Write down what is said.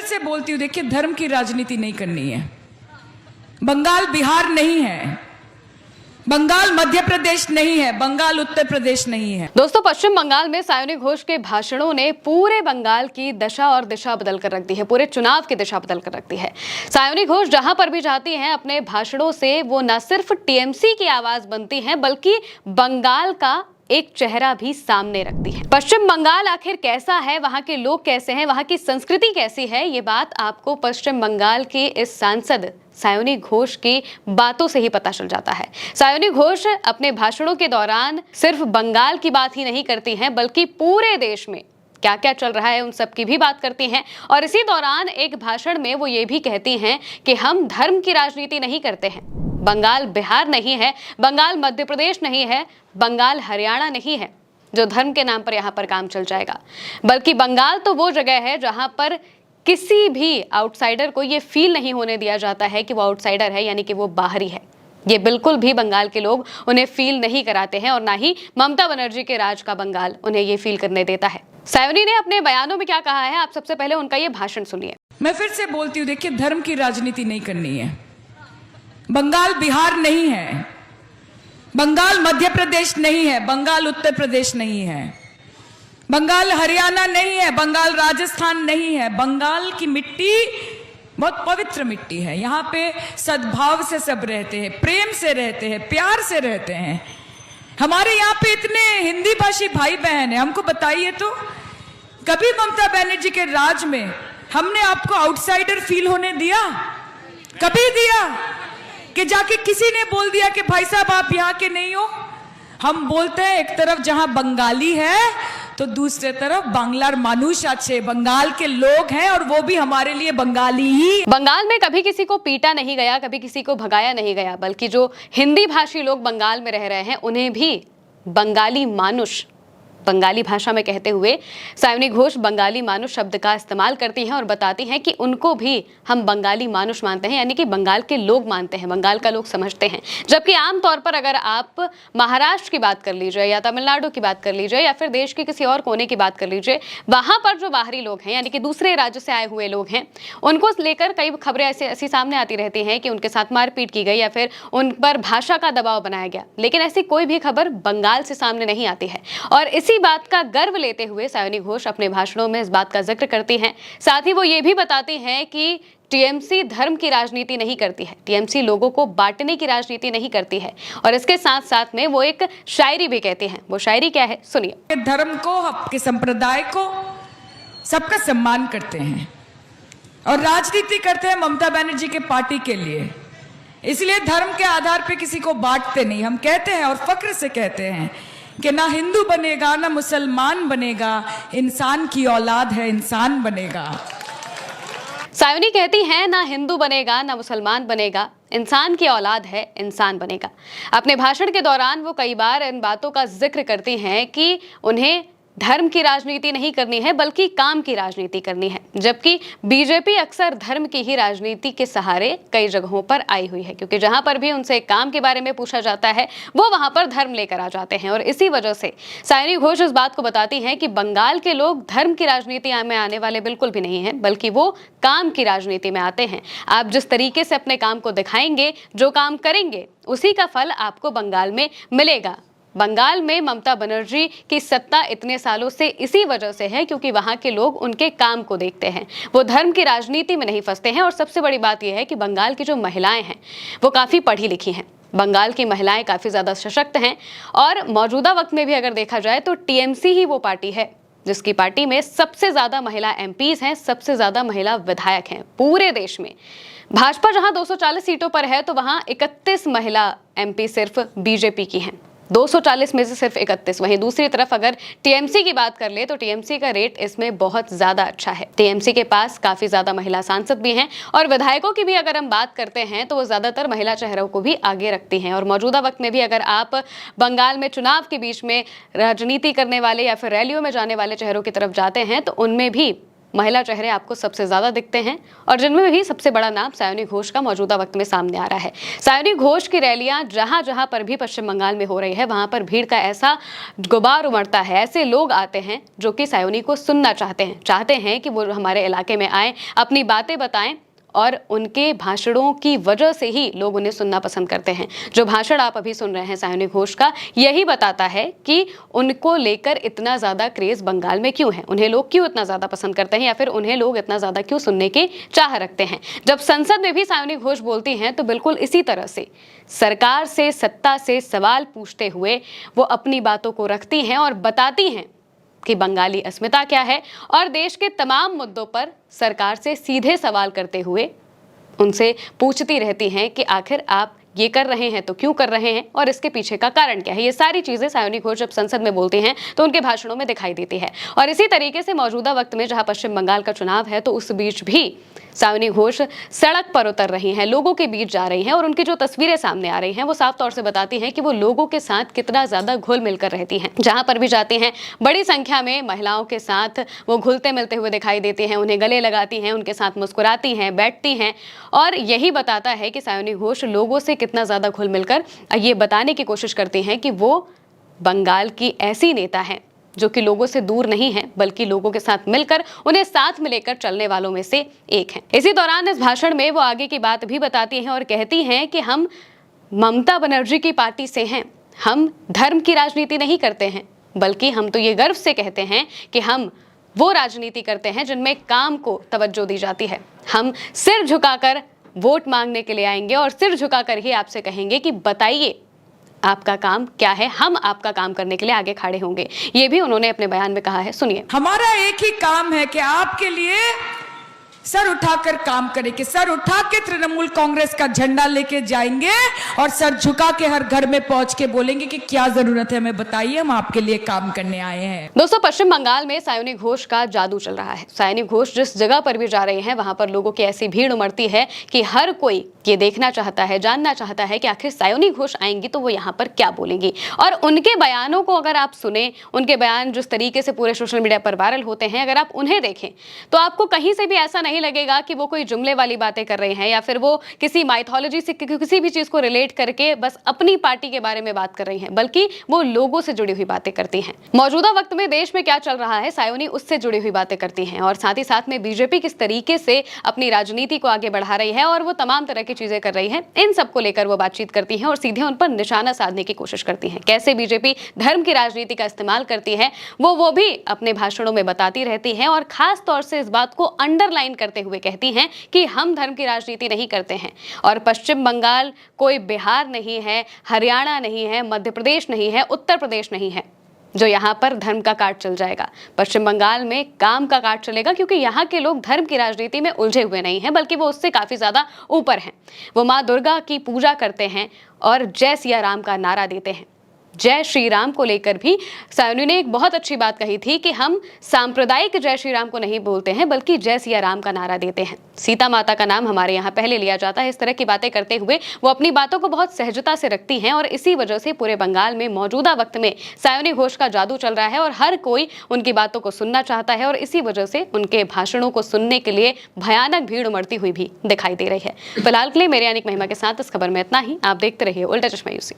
से बोलती हूँ, देखिए धर्म की राजनीति नहीं करनी है। बंगाल बिहार नहीं है, बंगाल मध्य प्रदेश नहीं है, बंगाल उत्तर प्रदेश नहीं है। दोस्तों, पश्चिम बंगाल में सायोनी घोष के भाषणों ने पूरे बंगाल की दशा और दिशा बदल कर रख दी है, पूरे चुनाव की दिशा बदल कर रख दी है। सायोनी घोष जहां पर भी जाती हैं, अपने भाषणों से वो न सिर्फ टीएमसी की आवाज बनती हैं, बल्कि बंगाल का एक चेहरा भी सामने रखती है। पश्चिम बंगाल आखिर कैसा है, वहां के लोग कैसे हैं, वहां की संस्कृति कैसी है, ये बात आपको पश्चिम बंगाल के इस सांसद सायोनी घोष की बातों से ही पता चल जाता है। सायोनी घोष अपने भाषणों के दौरान सिर्फ बंगाल की बात ही नहीं करती हैं, बल्कि पूरे देश में क्या क्या चल रहा है उन सब की भी बात करती हैं। और इसी दौरान एक भाषण में वो ये भी कहती हैं कि हम धर्म की राजनीति नहीं करते हैं। बंगाल बिहार नहीं है, बंगाल मध्य प्रदेश नहीं है, बंगाल हरियाणा नहीं है जो धर्म के नाम पर यहाँ पर काम चल जाएगा, बल्कि बंगाल तो वो जगह है जहाँ पर किसी भी आउटसाइडर को ये फील नहीं होने दिया जाता है कि वो आउटसाइडर है, यानी कि वो बाहरी है। ये बिल्कुल भी बंगाल के लोग उन्हें फील नहीं कराते हैं और ना ही ममता बनर्जी के राज का बंगाल उन्हें ये फील करने देता है। सायोनी ने अपने बयानों में क्या कहा है, आप सबसे पहले उनका ये भाषण सुनिए। मैं फिर से बोलती हूँ, देखिए धर्म की राजनीति नहीं करनी है। बंगाल बिहार नहीं है, बंगाल मध्य प्रदेश नहीं है, बंगाल उत्तर प्रदेश नहीं है, बंगाल हरियाणा नहीं है, बंगाल राजस्थान नहीं है। बंगाल की मिट्टी बहुत पवित्र मिट्टी है। यहाँ पे सद्भाव से सब रहते हैं, प्रेम से रहते हैं, प्यार से रहते हैं। हमारे यहाँ पे इतने हिंदी भाषी भाई बहन हैं, हमको बताइए तो कभी ममता बनर्जी के राज में हमने आपको आउटसाइडर फील होने दिया? कभी दिया कि जाके किसी ने बोल दिया कि भाई साहब आप यहाँ के नहीं हो? हम बोलते हैं एक तरफ जहां बंगाली है तो दूसरे तरफ बांग्लार मानुष अच्छे बंगाल के लोग हैं और वो भी हमारे लिए बंगाली ही। बंगाल में कभी किसी को पीटा नहीं गया, कभी किसी को भगाया नहीं गया, बल्कि जो हिंदी भाषी लोग बंगाल में रह रहे हैं उन्हें भी बंगाली मानुष, बंगाली भाषा में कहते हुए सायोनी घोष बंगाली मानुष शब्द का इस्तेमाल करती हैं और बताती हैं कि उनको भी हम बंगाली मानुष मानते हैं, यानी कि बंगाल के लोग मानते हैं, बंगाल का लोग समझते हैं। जबकि आमतौर पर अगर आप महाराष्ट्र की बात कर लीजिए या तमिलनाडु की बात कर लीजिए या फिर देश के किसी और कोने की बात कर लीजिए, वहां पर जो बाहरी लोग हैं, यानी कि दूसरे राज्य से आए हुए लोग हैं, उनको लेकर कई खबरें ऐसी सामने आती रहती हैं कि उनके साथ मारपीट की गई या फिर उन पर भाषा का दबाव बनाया गया, लेकिन ऐसी कोई भी खबर बंगाल से सामने नहीं आती है। और इसी बात का गर्व लेते हुए सायोनी घोष अपने भाषणों में इस बात का जिक्र करती हैं। साथ ही वो ये भी बताती हैं कि टीएमसी धर्म की राजनीति नहीं करती है, टीएमसी लोगों को बांटने की राजनीति नहीं करती है। और इसके साथ साथ में वो एक शायरी भी कहते हैं। वो शायरी क्या है, सुनिए। धर्म को, आपके संप्रदाय को, सबका सम्मान करते हैं और राजनीति करते हैं ममता बनर्जी के पार्टी के लिए। इसलिए धर्म के आधार पर किसी को बांटते नहीं। हम कहते हैं और फक्र से कहते हैं कि ना हिंदू बनेगा ना मुसलमान बनेगा, इंसान की औलाद है इंसान बनेगा। सायोनी कहती हैं ना हिंदू बनेगा ना मुसलमान बनेगा, इंसान की औलाद है इंसान बनेगा। अपने भाषण के दौरान वो कई बार इन बातों का जिक्र करती हैं कि उन्हें धर्म की राजनीति नहीं करनी है बल्कि काम की राजनीति करनी है। जबकि बीजेपी अक्सर धर्म की ही राजनीति के सहारे कई जगहों पर आई हुई है, क्योंकि जहां पर भी उनसे काम के बारे में पूछा जाता है वो वहां पर धर्म लेकर आ जाते हैं। और इसी वजह से सायोनी घोष इस बात को बताती हैं कि बंगाल के लोग धर्म की राजनीति में आने वाले बिल्कुल भी नहीं हैं, बल्कि वो काम की राजनीति में आते हैं। आप जिस तरीके से अपने काम को दिखाएंगे, जो काम करेंगे, उसी का फल आपको बंगाल में मिलेगा। बंगाल में ममता बनर्जी की सत्ता इतने सालों से इसी वजह से है क्योंकि वहां के लोग उनके काम को देखते हैं, वो धर्म की राजनीति में नहीं फंसते हैं। और सबसे बड़ी बात यह है कि बंगाल की जो महिलाएं हैं वो काफी पढ़ी लिखी हैं। बंगाल की महिलाएं काफी ज्यादा सशक्त हैं और मौजूदा वक्त में भी अगर देखा जाए तो टीएमसी ही वो पार्टी है जिसकी पार्टी में सबसे ज्यादा महिला एमपीज हैं, सबसे ज्यादा महिला विधायक हैं पूरे देश में। भाजपा जहां 240 सीटों पर है तो वहां 31 महिला एमपी सिर्फ बीजेपी की हैं, 240 में से सिर्फ 31। वहीं दूसरी तरफ अगर टीएमसी की बात कर ले तो टीएमसी का रेट इसमें बहुत ज्यादा अच्छा है। टीएमसी के पास काफी ज्यादा महिला सांसद भी हैं और विधायकों की भी अगर हम बात करते हैं तो वो ज्यादातर महिला चेहरों को भी आगे रखती हैं। और मौजूदा वक्त में भी अगर आप बंगाल में चुनाव के बीच में राजनीति करने वाले या फिर रैलियों में जाने वाले चेहरों की तरफ जाते हैं तो उनमें भी महिला चेहरे आपको सबसे ज्यादा दिखते हैं और जिनमें भी सबसे बड़ा नाम सायोनी घोष का मौजूदा वक्त में सामने आ रहा है। सायोनी घोष की रैलियां जहां जहां पर भी पश्चिम बंगाल में हो रही है वहां पर भीड़ का ऐसा गुबार उमड़ता है, ऐसे लोग आते हैं जो कि सायोनी को सुनना चाहते हैं कि वो हमारे इलाके में आए, अपनी बातें बताएं और उनके भाषणों की वजह से ही लोग उन्हें सुनना पसंद करते हैं। जो भाषण आप अभी सुन रहे हैं सायोनी घोष का, यही बताता है कि उनको लेकर इतना ज्यादा क्रेज बंगाल में क्यों है, उन्हें लोग क्यों इतना ज्यादा पसंद करते हैं या फिर उन्हें लोग इतना ज्यादा क्यों सुनने की चाह रखते हैं। जब संसद में भी सायोनी घोष बोलती हैं तो बिल्कुल इसी तरह से सरकार से, सत्ता से सवाल पूछते हुए वो अपनी बातों को रखती हैं और बताती हैं कि बंगाली अस्मिता क्या है और देश के तमाम मुद्दों पर सरकार से सीधे सवाल करते हुए उनसे पूछती रहती हैं कि आखिर आप ये कर रहे हैं तो क्यों कर रहे हैं और इसके पीछे का कारण क्या है। ये सारी चीजें सायोनी घोष जब संसद में बोलती हैं तो उनके भाषणों में दिखाई देती है। और इसी तरीके से मौजूदा वक्त में जहां पश्चिम बंगाल का चुनाव है तो उस बीच भी सायोनी घोष सड़क पर उतर रही हैं, लोगों के बीच जा रही हैं और उनकी जो तस्वीरें सामने आ रही हैं वो साफ तौर से बताती हैं कि वो लोगों के साथ कितना ज्यादा घुल मिलकर रहती हैं। जहां पर भी जाती हैं बड़ी संख्या में महिलाओं के साथ वो घुलते मिलते हुए दिखाई देती हैं, उन्हें गले लगाती हैं, उनके साथ मुस्कुराती हैं, बैठती हैं और यही बताता है कि सायोनी घोष लोगों से कितना ज्यादा घुल मिलकर ये बताने की कोशिश करती हैं कि वो बंगाल की ऐसी नेता हैं जो कि लोगों से दूर नहीं है बल्कि लोगों के साथ मिलकर उन्हें साथ में लेकर चलने वालों में से एक हैं। इसी दौरान इस भाषण में वो आगे की बात भी बताती हैं और कहती हैं कि हम ममता बनर्जी की पार्टी से हैं, हम धर्म की राजनीति नहीं करते हैं बल्कि हम तो ये गर्व से कहते हैं कि हम वो राजनीति करते हैं जिनमें काम को तवज्जो दी जाती है। हम सिर झुकाकर वोट मांगने के लिए आएंगे और सिर झुकाकर ही आपसे कहेंगे कि बताइए आपका काम क्या है, हम आपका काम करने के लिए आगे खड़े होंगे। ये भी उन्होंने अपने बयान में कहा है, सुनिए। हमारा एक ही काम है कि आपके लिए सर उठाकर काम करें, कि सर उठा के तृणमूल कांग्रेस का झंडा लेके जाएंगे और सर झुका के हर घर में पहुंच के बोलेंगे कि क्या जरूरत है हमें बताइए, हम आपके लिए काम करने आए हैं। दोस्तों, पश्चिम बंगाल में सायोनी घोष का जादू चल रहा है। सायोनी घोष जिस जगह पर भी जा रहे हैं वहां पर लोगों की ऐसी भीड़ उमड़ती है कि हर कोई ये देखना चाहता है, जानना चाहता है कि आखिर सायोनी घोष आएंगी तो वो यहाँ पर क्या बोलेंगी। और उनके बयानों को अगर आप सुने, उनके बयान जिस तरीके से पूरे सोशल मीडिया पर वायरल होते हैं, अगर आप उन्हें देखें तो आपको कहीं से भी ऐसा नहीं लगेगा कि वो कोई जुमले वाली बातें कर रहे हैं या फिर वो किसी माइथोलॉजी से किसी भी चीज को रिलेट करके बस अपनी पार्टी के बारे में बात कर रही हैं, बल्कि वो लोगों से जुड़ी हुई बातें करती हैं। मौजूदा वक्त में देश में क्या चल रहा है, सायोनी उससे जुड़ी हुई बातें करती हैं और साथ ही साथ में बीजेपी किस तरीके से अपनी राजनीति को आगे बढ़ा रही है और वो तमाम तरह की चीजें कर रही है, इन सबको लेकर वो बातचीत करती हैं और सीधे उन पर निशाना साधने की कोशिश करती हैं। कैसे बीजेपी धर्म की राजनीति का इस्तेमाल करती है वो भी अपने भाषणों में बताती रहती हैं और खास तौर से इस बात को अंडरलाइन करते हुए कहती हैं कि हम धर्म की राजनीति नहीं करते हैं और पश्चिम बंगाल कोई बिहार नहीं है, हरियाणा नहीं है, मध्य प्रदेश नहीं है, उत्तर प्रदेश नहीं है जो यहाँ पर धर्म का काट चल जाएगा। पश्चिम बंगाल में काम का काट चलेगा क्योंकि यहाँ के लोग धर्म की राजनीति में उलझे हुए नहीं हैं बल्कि वो उससे काफी ज्यादा ऊपर हैं। वो माँ दुर्गा की पूजा करते हैं और जय सिया राम का नारा देते हैं। जय श्री राम को लेकर भी सायोनी ने एक बहुत अच्छी बात कही थी कि हम सांप्रदायिक जय श्री राम को नहीं बोलते हैं बल्कि जय सिया राम का नारा देते हैं। सीता माता का नाम हमारे यहाँ पहले लिया जाता है। इस तरह की बातें करते हुए वो अपनी बातों को बहुत सहजता से रखती हैं और इसी वजह से पूरे बंगाल में मौजूदा वक्त में सायोनी घोष का जादू चल रहा है और हर कोई उनकी बातों को सुनना चाहता है और इसी वजह से उनके भाषणों को सुनने के लिए भयानक भीड़ उमड़ती हुई भी दिखाई दे रही है। फिलहाल के लिए मेरे यानी महिमा के साथ इस खबर में इतना ही। आप देखते रहिए उल्टा चश्मा यूसी।